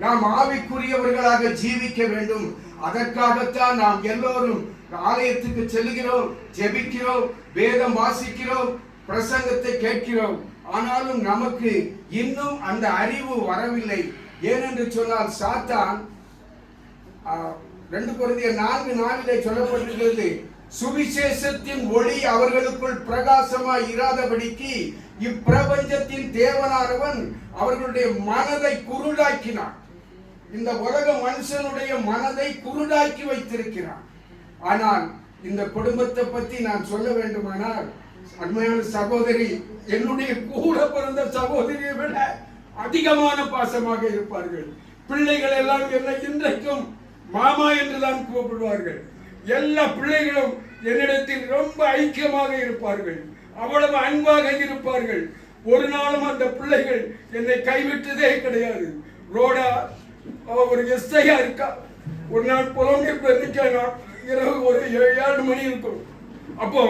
நாம் ஆவிக்குரியவர்களாக ஜீவிக்க வேண்டும். அதற்காகத்தான் நாம் எல்லோரும் ஆலயத்துக்கு செல்கிறோம், ஜெபிக்கிறோம், வேதம் வாசிக்கிறோம், பிரசங்கத்தை கேட்கிறோம். ஆனாலும் நமக்கு இன்னும் அந்த அறிவு வரவில்லை. ஏனென்று சொன்னால் சாத்தான் 2 கொரிந்தியர் 4:4 சொல்லப்பட்டிருக்கிறது, சுவிசேஷத்தின் ஒளி அவர்களுக்குள் பிரகாசமாய் இராதபடிக்கு இப்பிரபஞ்சத்தின் தேவனானவன் அவர்களுடைய மனதை குருடாக்கினான். இந்த உலக மனுஷனுடைய மனதை குருடாக்கி வைத்திருக்கிறான். ஆனால் இந்த குடும்பத்தை பற்றி நான் சொல்ல வேண்டுமானால், அருமையான சகோதரி, என்னுடைய கூட பிறந்த சகோதரியை விட அதிகமான பாசமாக இருப்பார்கள். பிள்ளைகள் எல்லாம் என்னை இன்றைக்கும் மாமா என்றுதான் கூப்பிடுவார்கள். எல்லா பிள்ளைகளும் என்னிடத்தில் ரொம்ப ஐக்கியமாக இருப்பார்கள், அவ்வளவு அன்பாக இருப்பார்கள். ஒரு நாளும் அந்த பிள்ளைகள் என்னை கைவிட்டதே கிடையாது. ரோடா ஒரு எஸ்ஐயா இருக்கா, ஒரு நாள் புலம்பெயர்க்க இரவு ஒரு 7 மணி இருக்கும். அப்போ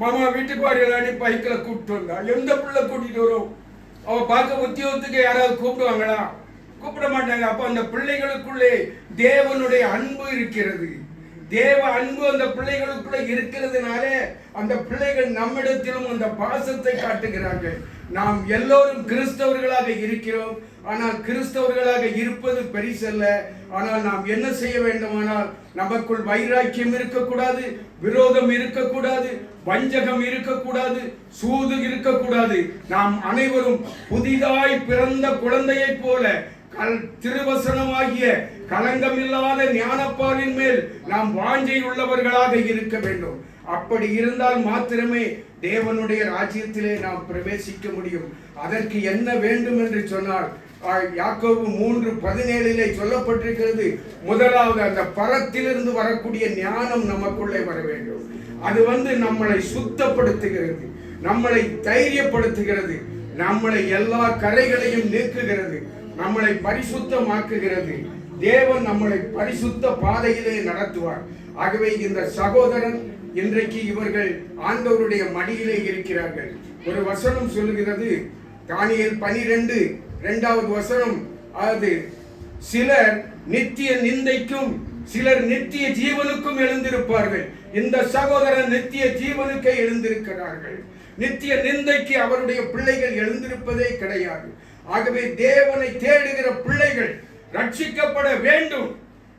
மாமா வீட்டுக்கு வாரியலான்னு பைக்கில் கூப்பிட்டு வந்தா, எந்த பிள்ளை கூட்டிட்டு வரும்? அவ பார்க்க உத்தியோகத்துக்கு யாராவது கூப்பிடுவாங்களா? கூப்பிட மாட்டாங்க. அப்போ அந்த பிள்ளைகளுக்குள்ளே தேவனுடைய அன்பு இருக்கிறது. தேவ அன்பு அந்த பிள்ளைகளுக்குள்ள இருக்கிறதுனால அந்த பிள்ளைகள் நம்மிடத்திலும் அந்த பாசத்தை காட்டுகிறார்கள். நாம் எல்லோரும் கிறிஸ்தவர்களாக இருக்கிறோம், ஆனால் கிறிஸ்தவர்களாக இருப்பது பெரிசல்ல. ஆனால் நாம் என்ன செய்ய வேண்டுமானால், நமக்குள் வைராக்கியம் இருக்கக்கூடாது, விரோதம் இருக்கக்கூடாது, வஞ்சகம் இருக்கக்கூடாது, சூது இருக்கக்கூடாது. நாம் அனைவரும் புதிதாய் பிறந்த குழந்தையைப் போல திருவசனமாகிய களங்கமில்லாத ஞானப்பாலின் மேல் நாம் வாஞ்சை உள்ளவர்களாக இருக்க வேண்டும். அப்படி இருந்தால் மாத்திரமே தேவனுடைய ராஜ்யத்திலே நாம் பிரவேசிக்க முடியும். அதற்கு என்ன வேண்டும் என்று சொன்னால், யாக்கோபு 3:17 சொல்லப்பட்டிருக்கிறது, முதலாவது அந்த பரத்திலிருந்து வரக்கூடிய ஞானம் நமக்குள்ளே வர வேண்டும். அது நம்மளை சுத்தப்படுத்துகிறது, நம்மளை தைரியப்படுத்துகிறது, நம்மளை எல்லா கரைகளையும் நீக்குகிறது, நம்மளை பரிசுத்தமாக்குகிறது. தேவன் நம்மளை பரிசுத்த பாதையிலே நடத்துவார். ஆகவே இந்த சகோதரன் இன்றைக்கு இவர்கள் ஆண்டவருடைய மடியிலே இருக்கிறார்கள். ஒரு வசனம் சொல்லுகிறது, தானியேல் 12:2 வசனம், அது சிலர் நித்திய நிந்தைக்கும் சிலர் நித்திய ஜீவனுக்கும் எழுந்திருப்பார்கள். இந்த சகோதரன் நித்திய ஜீவனுக்கு எழுந்திருக்கிறார்கள். நித்திய நிந்தைக்கு அவருடைய பிள்ளைகள் எழுந்திருப்பதே கிடையாது. ஆகவே தேவனை தேடுகிற பிள்ளைகள் ரட்சிக்கப்பட வேண்டும்.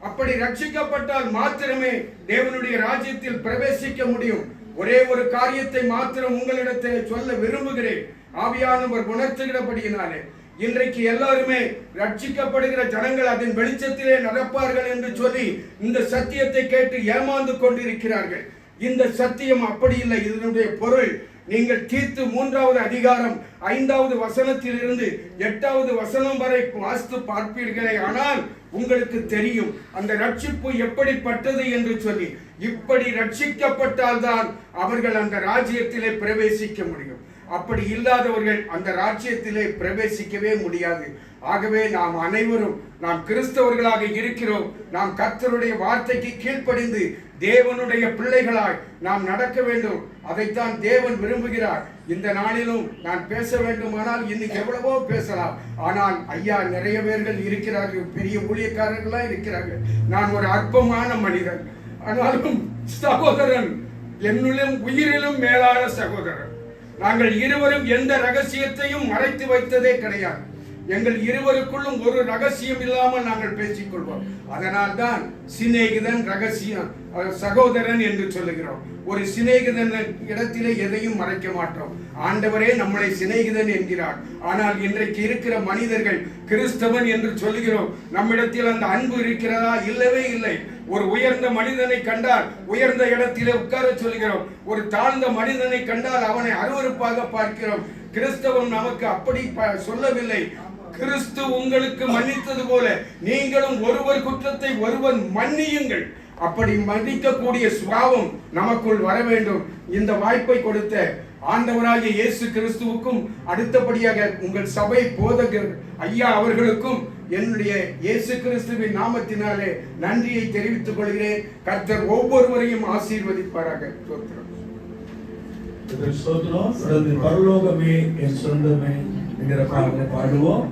அப்படி ரட்சிக்கப்பட்டால் மாத்திரமே தேவனுடைய ராஜ்யத்தில் பிரவேசிக்க முடியும். ஒரே ஒரு காரியத்தை மாத்திரம் உங்களிடத்தில் சொல்ல விரும்புகிறேன். ஆவியானவர் உணர்த்துகிறபடியினாலே, இன்றைக்கு எல்லாருமே ரட்சிக்கப்படுகிற ஜனங்கள் அதன் வெளிச்சத்திலே நடப்பார்கள் என்று சொல்லி இந்த சத்தியத்தை கேட்டு ஏமாந்து கொண்டிருக்கிறார்கள். இந்த சத்தியம் அப்படி இல்லை. இதனுடைய பொருள் நீங்கள் தீத்து 3வது அதிகாரம் 5வது வசனத்திலிருந்து 8வது வசனம் வரை வாசித்து பார்ப்பீர்களே, ஆனால் உங்களுக்கு தெரியும் அந்த ரட்சிப்பு எப்படிப்பட்டது என்று சொல்லி. இப்படி ரட்சிக்கப்பட்டால்தான் அவர்கள் அந்த ராஜ்யத்திலே பிரவேசிக்க முடியும். அப்படி இல்லாதவர்கள் அந்த ராஜ்யத்திலே பிரவேசிக்கவே முடியாது. ஆகவே நாம் அனைவரும் நாம் கிறிஸ்தவர்களாக இருக்கிறோம். நாம் கர்த்தருடைய வார்த்தைக்கு கீழ்ப்படிந்து தேவனுடைய பிள்ளைகளாய் நாம் நடக்க வேண்டும். அதைத்தான் தேவன் விரும்புகிறார். இந்த நாளிலும் நான் பேச வேண்டுமானால் இன்னைக்கு எவ்வளவோ பேசலாம். ஆனால் ஐயா நிறைய பேர்கள் இருக்கிறார்கள், பெரிய ஊழியக்காரர்களாக இருக்கிறார்கள். நான் ஒரு அற்பமான மனிதன். ஆனாலும் சகோதரன், என்னுள்ளும் உயிரிலும் மேலான சகோதரன். நாங்கள் இருவரும் எந்த ரகசியத்தையும் மறைத்து வைத்ததே கிடையாது. எங்கள் இருவருக்குள்ளும் ஒரு ரகசியம் இல்லாமல் நாங்கள் பேசிக்கொள்வோம். அதனால் தான் சிநேகிதன் ரகசியம் சகோதரன் என்று சொல்லுகிறோம். ஒரு சிநேகிதன் இடத்திலே எதையும் மறைக்க மாட்டோம். ஆண்டவரே நம்மளை சிநேகிதன் என்கிறார். ஆனால் இன்றைக்கு இருக்கிற மனிதர்கள் கிறிஸ்தவன் என்று சொல்லுகிறோம். நம்மிடத்தில் அந்த அன்பு இருக்கிறதா? இல்லவே இல்லை. ஒரு உயர்ந்த மனிதனை கண்டால் உயர்ந்த இடத்திலே உட்கார சொல்கிறோம். ஒரு தாழ்ந்த மனிதனை கண்டால் அவனை அருவருப்பாக பார்க்கிறோம். கிறிஸ்தவம் நமக்கு அப்படி சொல்லவில்லை. கிறிஸ்து உங்களுக்கு மன்னித்தது போல நீங்களும் ஒருவர் குற்றத்தை ஒருவர் மன்னியுங்கள். அப்படி மன்னிக்கக்கூடிய சுபாவம் நமக்குள் வர வேண்டும். இந்த வாய்ப்பை கொடுத்த ஆண்டவராகிய இயேசு கிறிஸ்துவுக்கும் அடுத்தபடியாக உங்கள் சபை போதகர் ஐயா அவர்களுக்கும் என்னுடைய இயேசு கிறிஸ்துவின் நாமத்தினாலே நன்றியை தெரிவித்துக் கொள்கிறேன். கர்த்தர் ஒவ்வொருவரையும் ஆசீர்வதிப்பாராக. ஸ்தோத்திரம். பரலோகமே என் சொந்தமே என்கிற பாடலை பாடுவோம்.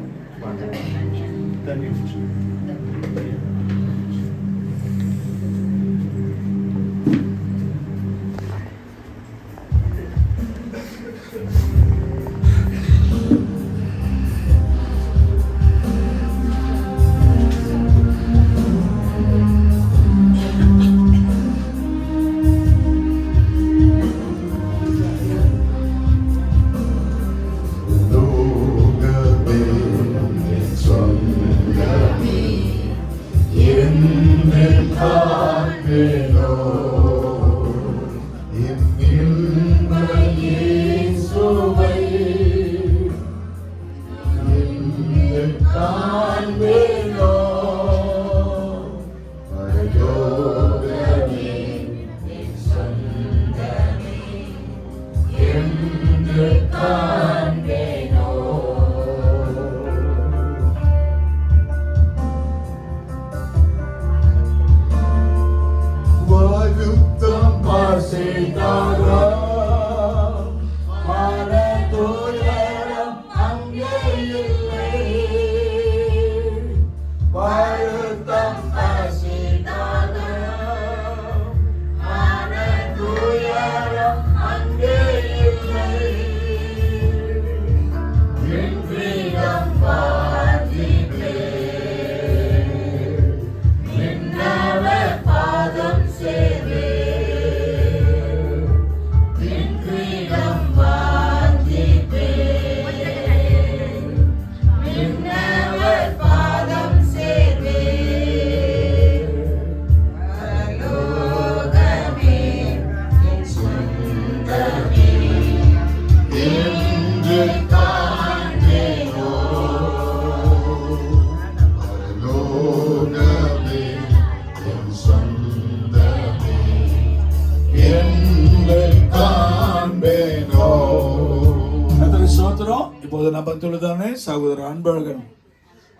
இப்போது நம்ம தொழுதானே சகோதரர் அன்பழகன்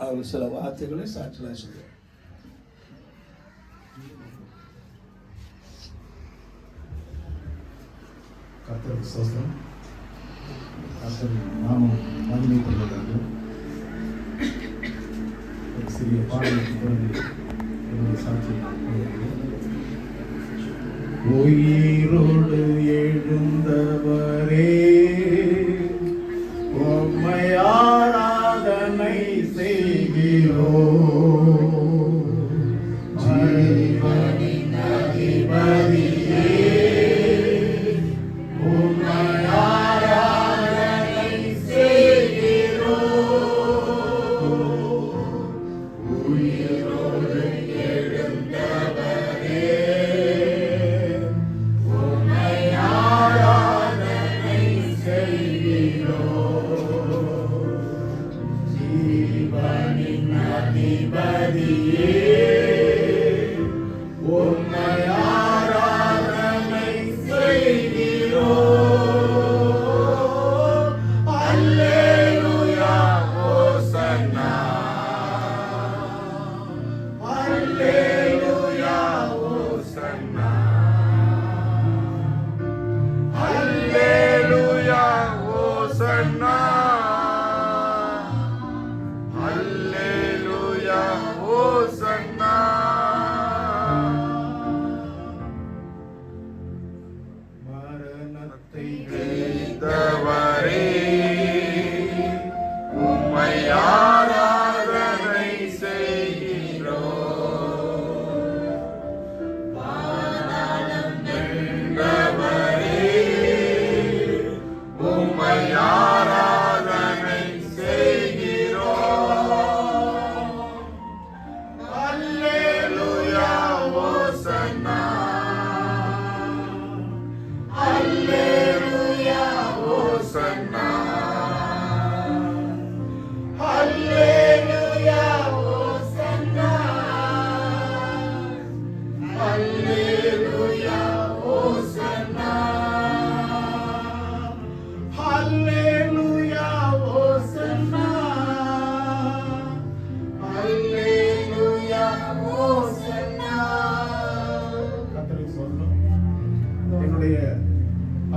அவர் சில வார்த்தைகளை சாட்சியாக சொல்லுவார். கர்த்தருக்கு ஸ்தோத்திரம். கர்த்தர் நாமம் மகிமைப்படுவதாக. ஒரு சிறிய பாடலுக்கு பிறகு என்னுடைய சாட்சியை உயிரோடு எழுந்தவரே உம்மை ஆராதனை செய்கிறோம். ஜீவனின் அதிபதியே உம்மை ஆராதனை செய்கிறோம்.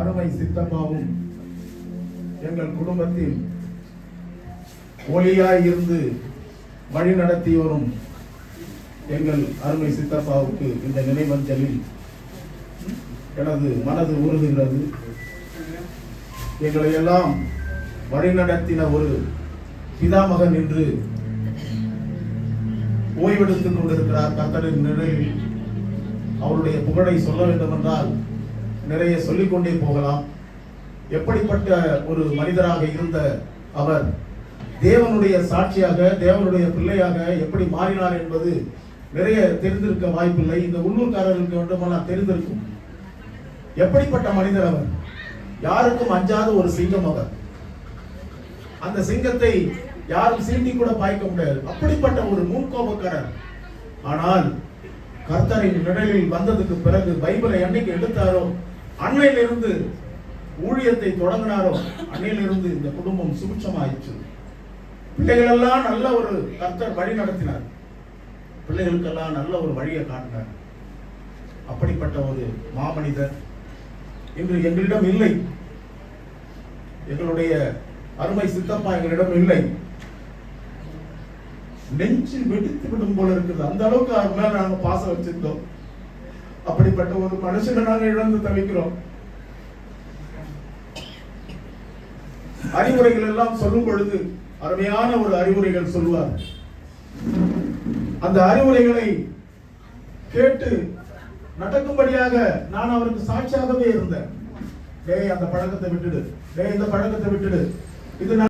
அருமை சித்தப்பாவும் எங்கள் குடும்பத்தில் ஒளியாய் இருந்து வழி நடத்தி வரும் எங்கள் அருமை சித்தப்பாவுக்கு இந்த நினைவஞ்சலில் எனது மனது உருகுகிறது. எங்களை எல்லாம் வழிநடத்தின ஒரு பிதாமகன் என்று ஓய்வெடுத்துக் கொண்டிருக்கிறார். கர்த்தரின் நிழலில் அவருடைய புகழை சொல்ல வேண்டும் என்றால் நிறைய சொல்லிக்கொண்டே போகலாம். எப்படிப்பட்ட ஒரு மனிதராக இருந்த அவர் தேவனுடைய சாட்சியாக, தேவனுடைய பிள்ளையாக எப்படி மாறினார் என்பது நிறைய தெரிந்திருக்க வாய்ப்பில்லை. இந்த உள்ளூர்காரர்களுக்கு வேண்டுமானால் தெரிந்திருக்கும். எப்படிப்பட்ட மனிதர் அவர், யாருக்கும் அஞ்சாத ஒரு சிங்கம் அவர். அந்த சிங்கத்தை யாரும் சீண்டி கூட பாய்க்க முடியாது. அப்படிப்பட்ட ஒரு முன்கோபக்காரர். ஆனால் கர்த்தரின் நிழலில் வந்ததுக்கு பிறகு பைபிளை என்னைக்கு எடுத்தாரோ அன்னையிலிருந்து ஊழியத்தை தொடங்கினாரோ அன்னையிலிருந்து இந்த குடும்பம் சுபிட்சமாயிற்று. பிள்ளைகள் எல்லாம் நல்ல ஒரு கர்த்தர் வழி நடத்தினார். பிள்ளைகளுக்கெல்லாம் நல்ல ஒரு வழியை காட்டினார். அப்படிப்பட்ட ஒரு மாமனிதர் இன்று எங்களிடம் இல்லை. எங்களுடைய அருமை சித்தப்பா எங்களிடம் இல்லை. நெஞ்சு வெடித்து விடும் போல இருக்குது. அந்த அளவுக்கு அவர் மேல நாங்க பாசம் வச்சிருந்தோம். அப்படிப்பட்ட ஒரு மனுஷனை நாங்க இழந்து தவிக்கிறோம். அறிவுரைகள் எல்லாம் சொல்லும் பொழுது அருமையான ஒரு அறிவுரைகள் சொல்வார். அந்த அறிவுரைகளை கேட்டு நடக்கும்படியாக நான் அவருக்கு சாட்சியாகவே இருந்தேன். டேய் அந்த பழக்கத்தை விட்டுடு, டேய் இந்த பழக்கத்தை விட்டுடு, இது